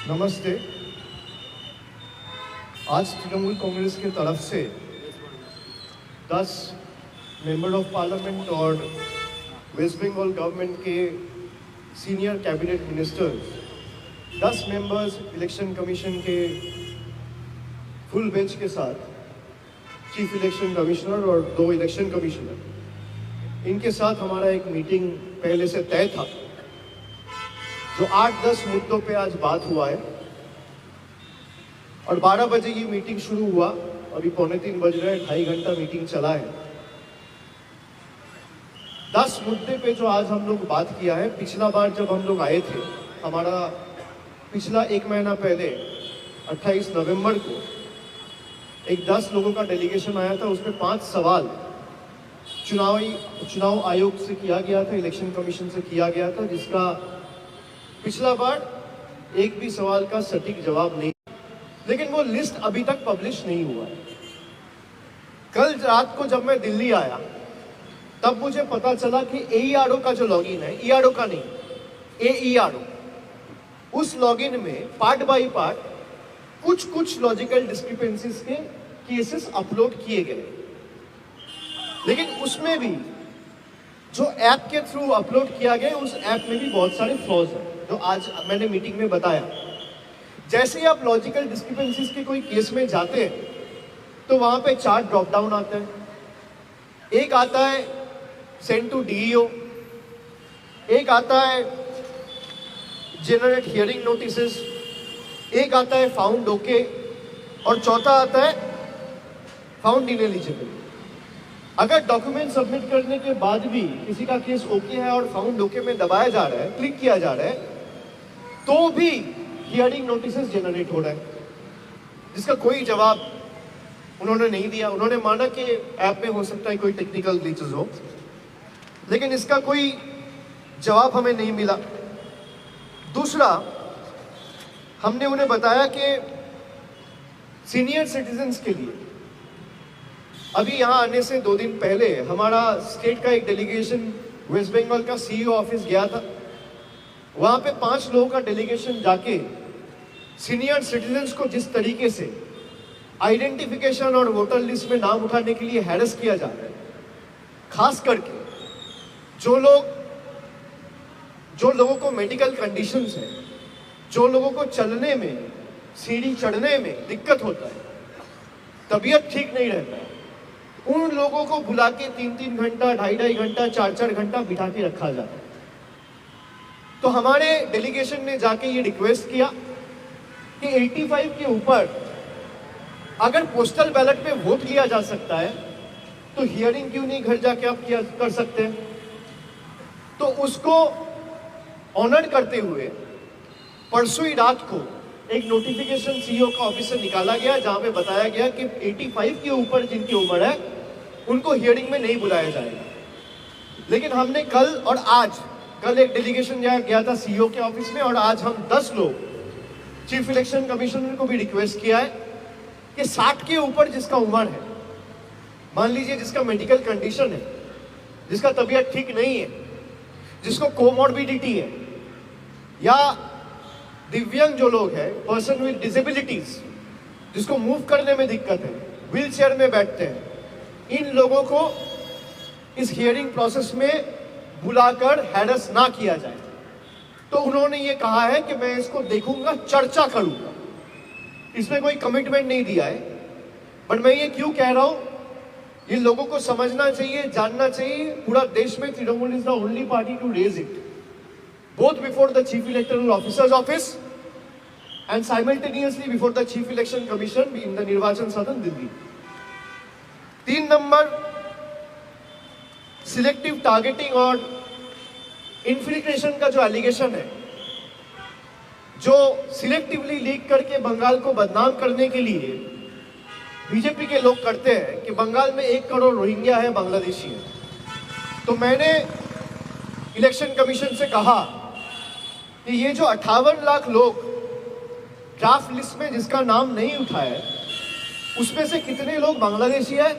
नमस्ते। आज तृणमूल कांग्रेस की तरफ से 10 मेंबर ऑफ पार्लियामेंट और वेस्ट बंगाल गवर्नमेंट के senior cabinet ministers, 10 members election commission के फुल बेंच के साथ चीफ इलेक्शन कमिश्नर और 2 इलेक्शन कमिश्नर, इनके साथ हमारा एक मीटिंग पहले से तय था जो 8-10 मुद्दों पे आज बात हुआ है और 12 बजे ये मीटिंग शुरू हुआ। अभी 2:45 बज रहे हैं, 2.5 घंटा मीटिंग चला है। 10 मुद्दे पे जो आज हम लोग बात किया है, पिछला बार जब हम लोग आए थे, हमारा पिछला 1 महीना पहले 28 नवंबर को एक 10 लोगों का डेलीगेशन आया था। उसमें 5 सवाल चुनाव आयोग से किया गया था, इलेक्शन कमीशन से किया गया था, जिसका पिछला बार एक भी सवाल का सटीक जवाब नहीं, लेकिन वो लिस्ट अभी तक पब्लिश नहीं हुआ है। कल रात को जब मैं दिल्ली आया तब मुझे पता चला कि AERO का जो लॉगिन है, ERO का नहीं, AERO, उस लॉगिन में पार्ट बाय पार्ट कुछ लॉजिकल डिस्क्रिपेंसीज के केसेस अपलोड किए गए, लेकिन उसमें भी जो ऐप के थ्रू अपलोड किया गया, उस ऐप में भी बहुत सारे फ्लॉज हैं जो आज मैंने मीटिंग में बताया। जैसे ही आप लॉजिकल डिस्क्रिपेंसीज के कोई केस में जाते हैं तो वहां पे 4 ड्रॉप डाउन आते हैं। एक आता है सेंड टू DEO, एक आता है जनरेट हियरिंग नोटिसेस, एक आता है फाउंड ओके और चौथा आता है फाउंड इनएलिजिबल। अगर डॉक्यूमेंट सबमिट करने के बाद भी किसी का केस ओके है और फाउंड ओके में दबाया जा रहा है, क्लिक किया जा रहा है, तो भी हियरिंग नोटिसेस जनरेट हो रहा है, जिसका कोई जवाब उन्होंने नहीं दिया। उन्होंने माना कि ऐप में हो सकता है कोई टेक्निकल ग्लिचेस हो, लेकिन इसका कोई जवाब हमें नहीं मिला। दूसरा, हमने उन्हें बताया कि सीनियर सिटीजन्स के लिए अभी यहाँ आने से 2 दिन पहले हमारा स्टेट का एक डेलीगेशन वेस्ट बंगाल का CEO ऑफिस गया था। वहाँ पे 5 लोगों का डेलीगेशन जाके सीनियर सिटीजन्स को जिस तरीके से आइडेंटिफिकेशन और वोटर लिस्ट में नाम उठाने के लिए हैरेस किया जा रहा है, खास करके जो लोगों को मेडिकल कंडीशंस है, जो लोगों को चलने में, सीढ़ी चढ़ने में दिक्कत होता है, तबीयत ठीक नहीं रहता है, उन लोगों को बुला के 3-3 घंटा, 2.5 घंटा, 4-4 घंटा बिठा के रखा जाता है। तो हमारे डेलीगेशन ने जाके ये रिक्वेस्ट किया कि 85 के ऊपर अगर पोस्टल बैलेट पे वोट लिया जा सकता है तो हियरिंग क्यों नहीं घर जाके आप कर सकते हैं। तो उसको ऑनर करते हुए परसों ही रात को एक नोटिफिकेशन CEO का ऑफिस से निकाला गया, जहां पे बताया गया कि 85 के ऊपर जिनकी उम्र है उनको हियरिंग में नहीं बुलाया जाएगा। लेकिन हमने कल एक डेलीगेशन गया था CEO के ऑफिस में, और आज हम 10 लोग चीफ इलेक्शन कमिश्नर को भी रिक्वेस्ट किया है कि 60 के ऊपर जिसका उम्र है, मान लीजिए जिसका मेडिकल कंडीशन है, जिसका तबीयत ठीक नहीं है, जिसको कोमॉर्बिडिटी है, या दिव्यांग जो लोग हैं, पर्सन विद डिसेबिलिटीज, जिसको मूव करने में दिक्कत है, व्हील चेयर में बैठते हैं, इन लोगों को इस हियरिंग प्रोसेस में बुलाकर हैरेस ना किया जाए। तो उन्होंने ये कहा है कि मैं इसको देखूंगा, चर्चा करूंगा। इसमें कोई कमिटमेंट नहीं दिया है, बट मैं ये क्यों कह रहा हूं, ये लोगों को समझना चाहिए, जानना चाहिए। पूरा देश में Trinamool is the only party to raise it, both before the Chief Electoral Officer's office and simultaneously before the Chief Election Commission in the Nirvachan Sadan, Delhi. 3 number, selective targeting और इन्फिल्ट्रेशन का जो एलिगेशन है, जो selectively leak करके बंगाल को बदनाम करने के लिए बीजेपी के लोग करते हैं कि बंगाल में 1 करोड़ रोहिंग्या है, बांग्लादेशी है। तो मैंने इलेक्शन कमीशन से कहा कि ये जो 58 लाख लोग ड्राफ्ट लिस्ट में जिसका नाम नहीं उठा है, उसमें से कितने लोग बांग्लादेशी है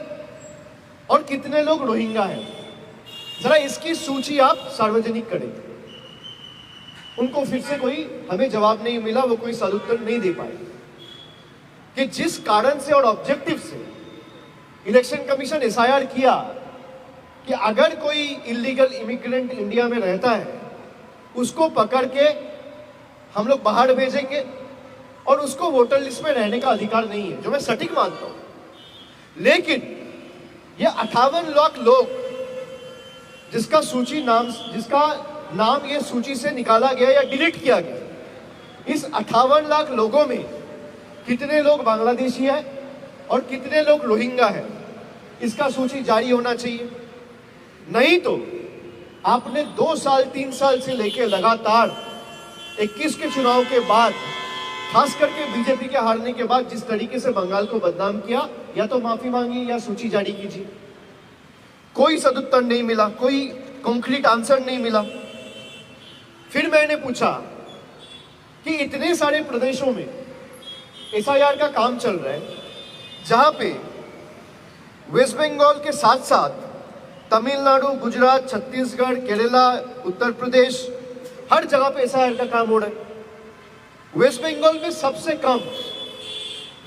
और कितने लोग रोहिंग्या हैं, जरा इसकी सूची आप सार्वजनिक करें। उनको फिर से कोई हमें जवाब नहीं मिला, वो कोई सदुत्तर नहीं दे पाए कि जिस कारण से और ऑब्जेक्टिव से इलेक्शन कमीशन एसआईआर किया कि अगर कोई इलीगल इमिग्रेंट इंडिया में रहता है उसको पकड़ के हम लोग बाहर भेजेंगे और उसको वोटर लिस्ट में रहने का अधिकार नहीं है, जो मैं सटीक मानता हूं। लेकिन ये 58 लाख लोग जिसका नाम ये सूची से निकाला गया या डिलीट किया गया, इस 58 लाख लोगों में कितने लोग बांग्लादेशी है और कितने लोग रोहिंग्या है, इसका सूची जारी होना चाहिए। नहीं तो आपने 2 साल 3 साल से लेकर लगातार 21 के चुनाव के बाद, खास करके बीजेपी के हारने के बाद जिस तरीके से बंगाल को बदनाम किया, या तो माफी मांगी या सूची जारी कीजिए। कोई सदुत्तर नहीं मिला, कोई कॉन्क्रीट आंसर नहीं मिला। फिर मैंने पूछा कि इतने सारे प्रदेशों में एसआईआर का काम चल रहा है, जहां पे वेस्ट बंगाल के साथ साथ तमिलनाडु, गुजरात, छत्तीसगढ़, केरला, उत्तर प्रदेश, हर जगह पे एसआईआर का काम हो रहा है। वेस्ट बंगाल में सबसे कम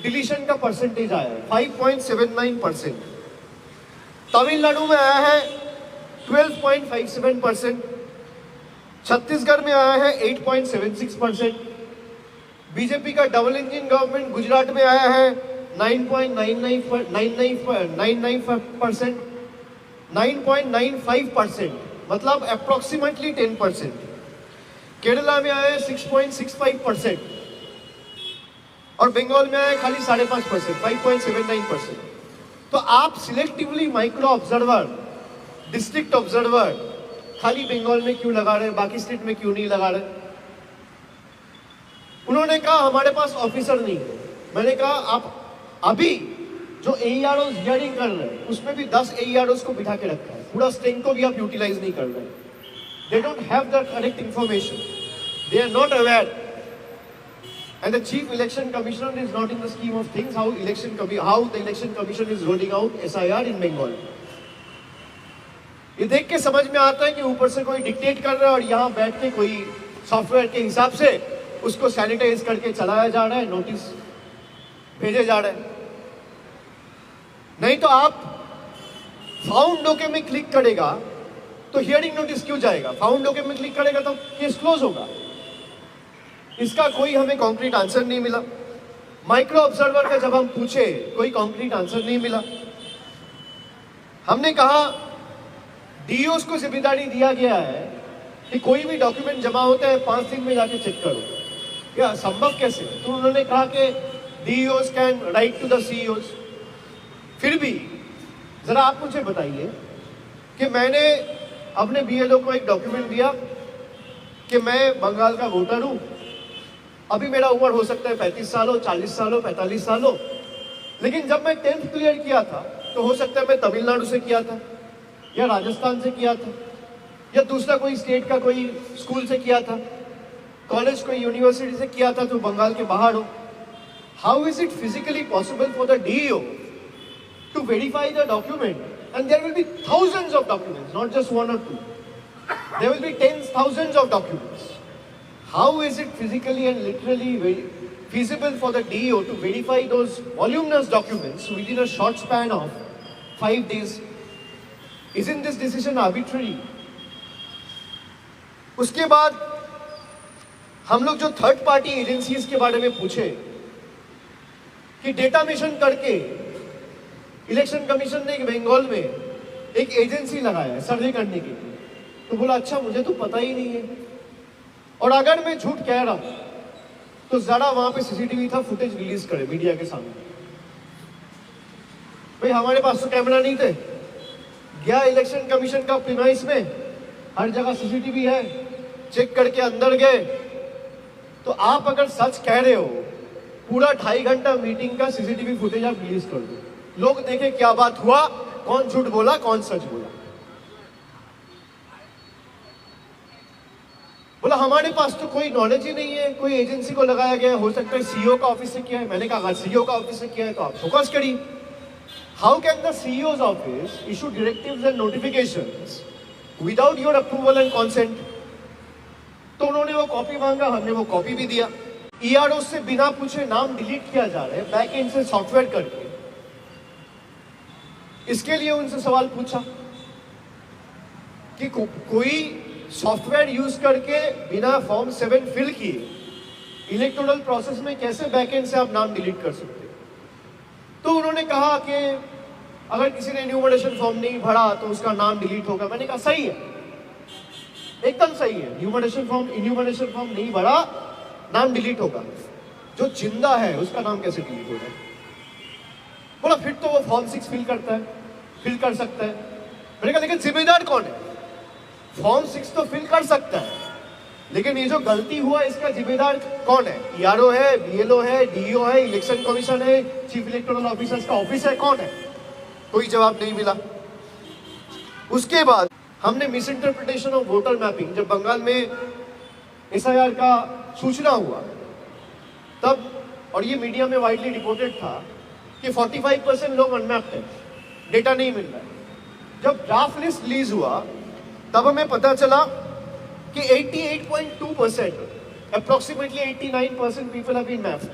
डिलीशन का परसेंटेज आया है 5.79%। तमिलनाडु में आया है 12.57%, छत्तीसगढ़ में आया है 8.76%, बीजेपी का डबल इंजन गवर्नमेंट गुजरात में आया है 9.95%, मतलब अप्रोक्सीमेटली 10%। केरला में आया है 6.65% और बंगाल में आया है खाली 5.5%, 5.79%। तो आप selectively micro observer, district observer खाली बंगाल में क्यों लगा रहे हैं, बाकी स्टेट में क्यों नहीं लगा रहे? उन्होंने कहा हमारे पास ऑफिसर नहीं है। मैंने कहा आप अभी जो AEROs हियरिंग कर रहे हैं उसमें भी 10 AEROs को बिठा के रखा है, पूरा स्ट्रेंथ को भी आप यूटिलाइज नहीं कर रहे हैं। They don't have the correct information. They are not aware. And the Chief Election Commissioner is not in the scheme of things how the Election Commission is rolling out SIR in Bengal. ये देख के समझ में आता है कि ऊपर से कोई डिक्टेट कर रहा है और यहाँ बैठ के कोई सॉफ्टवेयर के हिसाब से उसको सैनिटाइज करके चलाया जा रहा है, नोटिस भेजे जा रहे हैं। नहीं तो आप फाउंड डोके में क्लिक करेगा तो हियरिंग नोटिस क्यों जाएगा? फाउंड डोके में क्लिक करेगा तो केस क्लोज होगा। इसका कोई हमें कॉन्क्रीट आंसर नहीं मिला। माइक्रो ऑब्जर्वर का जब हम पूछे कोई कॉन्क्रीट आंसर नहीं मिला। हमने कहा डीओस को जिम्मेदारी दिया गया है कि कोई भी डॉक्यूमेंट जमा होता है 5 दिन में जाके चेक करो, क्या संभव कैसे? तो उन्होंने कहा कि DOs can write to the CEOs. फिर भी जरा आप मुझे बताइए कि मैंने अपने बीएलओ को एक डॉक्यूमेंट दिया कि मैं बंगाल का वोटर हूं, अभी मेरा उम्र हो सकता है 35 साल हो, 40 साल हो, 45 साल हो, लेकिन जब मैं 10th क्लियर किया था तो हो सकता है मैं तमिलनाडु से किया था या राजस्थान से किया था या दूसरा कोई स्टेट का कोई स्कूल से किया था, कॉलेज कोई यूनिवर्सिटी से किया था जो बंगाल के बाहर हो। How is it physically possible for the DEO to verify the document? And there will be thousands of documents, not just 1 or 2. There will be tens, thousands of documents. How is it physically and literally feasible for the DEO to verify those voluminous documents within a short span of 5 days? Isn't this decision arbitrary? उसके बाद हम लोग जो third party agencies के बारे में पूछे कि डेटा मिशन करके इलेक्शन कमीशन ने बंगाल में एक एजेंसी लगाया है सर्वे करने के लिए, तो बोला अच्छा मुझे तो पता ही नहीं है। और अगर मैं झूठ कह रहा हूं तो जरा वहां पे सीसीटीवी था, फुटेज रिलीज करे मीडिया के सामने। भाई हमारे पास तो कैमरा नहीं थे, गया इलेक्शन कमीशन का प्रीमाइस में, हर जगह सीसीटीवी है, चेक करके अंदर गए। तो आप अगर सच कह रहे हो, पूरा 2.5 घंटा मीटिंग का सीसीटीवी फुटेज आप रिलीज कर दो, लोग देखे क्या बात हुआ, कौन झूठ बोला कौन सच बोला। बोला हमारे पास तो कोई नॉलेज ही नहीं है, कोई एजेंसी को लगाया गया है, हो सकता है सीईओ का ऑफिस से किया है। मैंने कहा सीईओ का ऑफिस से किया है तो आप फोकस करिए। How can the CEO's office issue directives and notifications without your approval and consent? तो उन्होंने वो कॉपी मांगा, हमने वो कॉपी भी दिया। ईआरओ से बिना पूछे नाम डिलीट किया जा रहा है बैक एंड से सॉफ्टवेयर करके। इसके लिए उनसे सवाल पूछा कि कोई सॉफ्टवेयर यूज करके बिना फॉर्म 7 फिल किए इलेक्टोरल प्रोसेस में कैसे बैक एंड से आप नाम डिलीट कर सकते हो। तो उन्होंने कहा कि अगर किसी ने इन्यूमरेशन फॉर्म नहीं भरा तो उसका नाम डिलीट होगा। मैंने कहा सही है, एकदम सही है। इन्यूमरेशन फॉर्म नहीं भरा, नाम डिलीट होगा। जो जिंदा है उसका नाम कैसे डिलीट होगा? बोला फिर तो वो फॉर्म 6 फिल कर सकता है। मैंने कहा लेकिन जिम्मेदार कौन है? फॉर्म 6 तो फिल कर सकता है, लेकिन ये जो गलती हुआ इसका जिम्मेदार कौन है? ईआरओ है, बीएलओ है, डीईओ है, इलेक्शन कमीशन है, चीफ इलेक्टोरल ऑफिसर्स का ऑफिस है, कौन है? कोई जवाब नहीं मिला। उसके बाद हमने miss interpretation of voter mapping, जब बंगाल में एसआईआर का सूचना हुआ तब, और ये मीडिया में वाइडली रिपोर्टेड था कि 45% लोग अनमैप्ड है, डेटा नहीं मिल रहा है। जब ड्राफ्ट लिस्ट रिलीज हुआ तब हमें पता चला कि 88.2%, approximately 89% people have been mapped,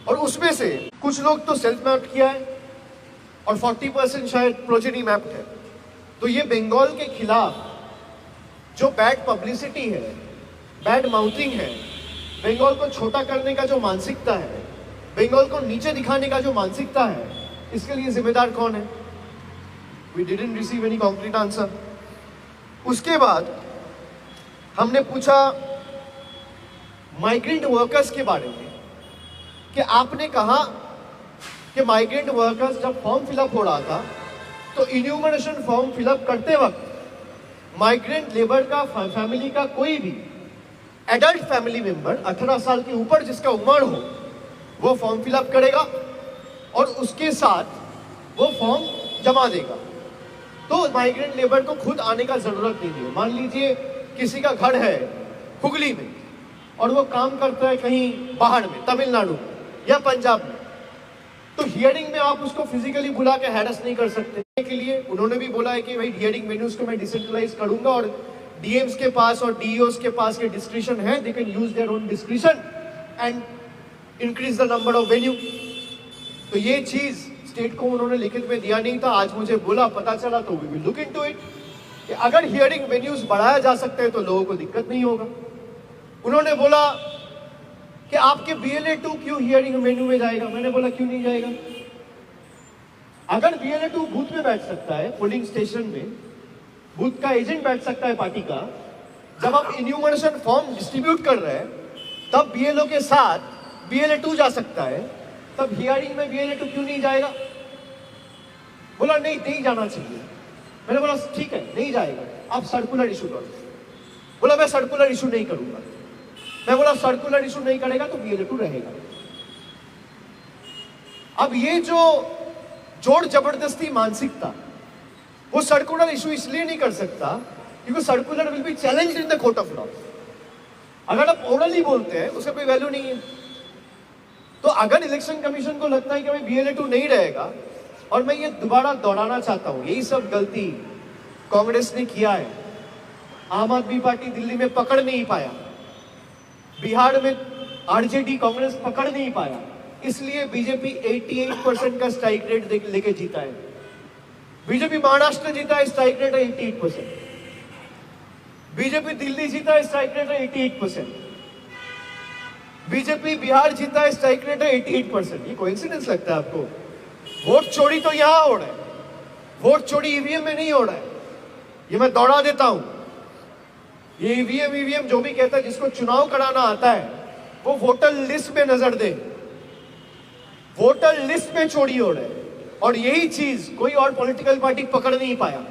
और उसमें से कुछ लोग तो सेल्फ मैप्ड किया है और 40% शायद प्रोजेनी मैप्ड है। तो ये बंगाल के खिलाफ जो बैड पब्लिसिटी है, बैड माउथिंग है, बंगाल को छोटा करने का जो मानसिकता है, बंगाल को नीचे दिखाने का जो मानसिकता है, इसके लिए जिम्मेदार कौन है? We didn't receive any concrete answer. उसके बाद हमने पूछा माइग्रेंट वर्कर्स के बारे में कि आपने कहा कि माइग्रेंट वर्कर्स जब फॉर्म फिलअप हो रहा था तो इन्यूमरेशन फॉर्म फिलअप करते वक्त माइग्रेंट लेबर का फैमिली का कोई भी एडल्ट फैमिली मेंबर 18 साल के ऊपर जिसका उम्र हो वो फॉर्म फिलअप करेगा और उसके साथ वो फॉर्म जमा देगा। तो माइग्रेंट लेबर को खुद आने का जरूरत नहीं है। मान लीजिए किसी का घर है हुगली में और वो काम करता है कहीं बाहर में, तमिलनाडु या पंजाब में, तो हियरिंग में आप उसको फिजिकली बुला के हैरेस नहीं कर सकते। के लिए उन्होंने भी बोला है कि भाई हियरिंग वेन्यूज को मैं डिसेंट्रलाइज करूंगा और डीएम्स के पास और डीईओस के पास ये डिस्क्रिशन है, they can use their own discretion and increase the number of venue. तो ये चीज स्टेट को उन्होंने लिखित में दिया नहीं था, आज मुझे बोला, पता चला, तो we will look into it कि अगर हियरिंग वेन्यूज बढ़ाया जा सकते हैं तो लोगों को दिक्कत नहीं होगा। उन्होंने बोला कि आपके BLA-2 क्यों हियरिंग वेन्यू में जाएगा? मैंने बोला क्यों नहीं जाएगा? अगर BLA-2 बूथ में बैठ सकता है, पोलिंग स्टेशन में बूथ का एजेंट बैठ सकता है पार्टी का, जब आप इन्यूमरेशन फॉर्म डिस्ट्रीब्यूट कर रहे हैं तब BLO के साथ BLA-2 जा सकता है, तब हियरिंग में BLA-2 क्यों नहीं जाएगा? बोला नहीं जाना चाहिए। मैंने बोला ठीक है, नहीं जाएगा, आप सर्कुलर इशू करो। बोला मैं सर्कुलर इशू नहीं करूंगा। मैं बोला सर्कुलर इशू नहीं करेगा तो BLA-2 रहेगा। अब ये जो जोर जबरदस्ती मानसिकता, वो सर्कुलर इशू इसलिए नहीं कर सकता क्योंकि circular will be challenged in the court of law. अगर आप ओरली बोलते हैं उसका कोई वैल्यू नहीं है। तो अगर इलेक्शन कमीशन को लगता है कि भाई BLA-2 नहीं रहेगा, और मैं ये दोबारा दोहराना चाहता हूं, यही सब गलती कांग्रेस ने किया है। आम आदमी पार्टी दिल्ली में पकड़ नहीं पाया, बिहार में आरजेडी कांग्रेस पकड़ नहीं पाया, इसलिए बीजेपी 88% का स्ट्राइक रेट लेके जीता है। बीजेपी महाराष्ट्र जीता है, स्ट्राइक रेट है 88%। बीजेपी दिल्ली जीता है, स्ट्राइक रेट है 88%। बीजेपी बिहार जीता है, स्ट्राइक रेट है 88%। ये कोइंसिडेंस लगता है आपको? वोट चोरी तो यहां हो रहा है, वोट चोरी ईवीएम में नहीं हो रहा है। ये मैं दौड़ा देता हूं, ये ईवीएम जो भी कहता है जिसको चुनाव कराना आता है वो वोटर लिस्ट में नजर दे। वोटर लिस्ट में चोरी हो रहा है, और यही चीज कोई और पॉलिटिकल पार्टी पकड़ नहीं पाया।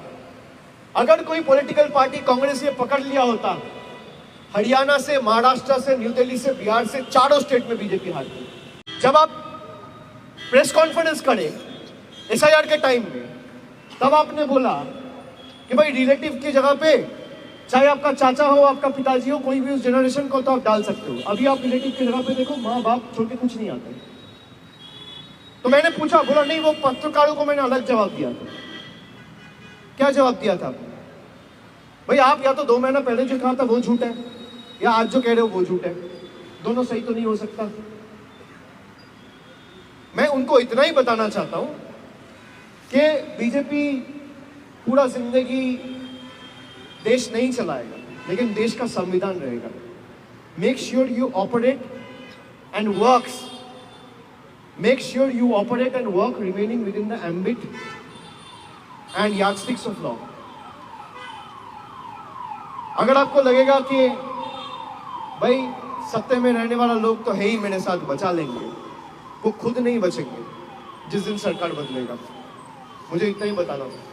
अगर कोई पॉलिटिकल पार्टी कांग्रेस ये पकड़ लिया होता, हरियाणा से, महाराष्ट्र से, न्यू दिल्ली से, बिहार से, चारों स्टेट में बीजेपी हारती। जब आप प्रेस कॉन्फ्रेंस करें एसआईआर के टाइम में, तब आपने बोला कि भाई रिलेटिव की जगह पे चाहे आपका चाचा हो, आपका पिताजी हो, कोई भी उस जनरेशन को तो आप डाल सकते हो। अभी आप रिलेटिव की जगह पे देखो, माँ बाप छोड़ के कुछ नहीं आते। तो मैंने पूछा, बोला नहीं, वो पत्रकारों को मैंने अलग जवाब दिया था। क्या जवाब दिया था? भाई आप या तो 2 महीना पहले जो कहा था वो झूठ है, या आज जो कह रहे हो वो झूठ है? दोनों सही तो नहीं हो सकता। मैं उनको इतना ही बताना चाहता हूं कि बीजेपी पूरा जिंदगी देश नहीं चलाएगा, लेकिन देश का संविधान रहेगा। Make sure you operate and works, make sure you operate and work remaining within the ambit and yardsticks of law. अगर आपको लगेगा कि भाई सत्ते में रहने वाला लोग तो है ही, मेरे साथ बचा लेंगे, वो खुद नहीं बचेंगे जिस दिन सरकार बदलेगा। मुझे इतना ही बताना था।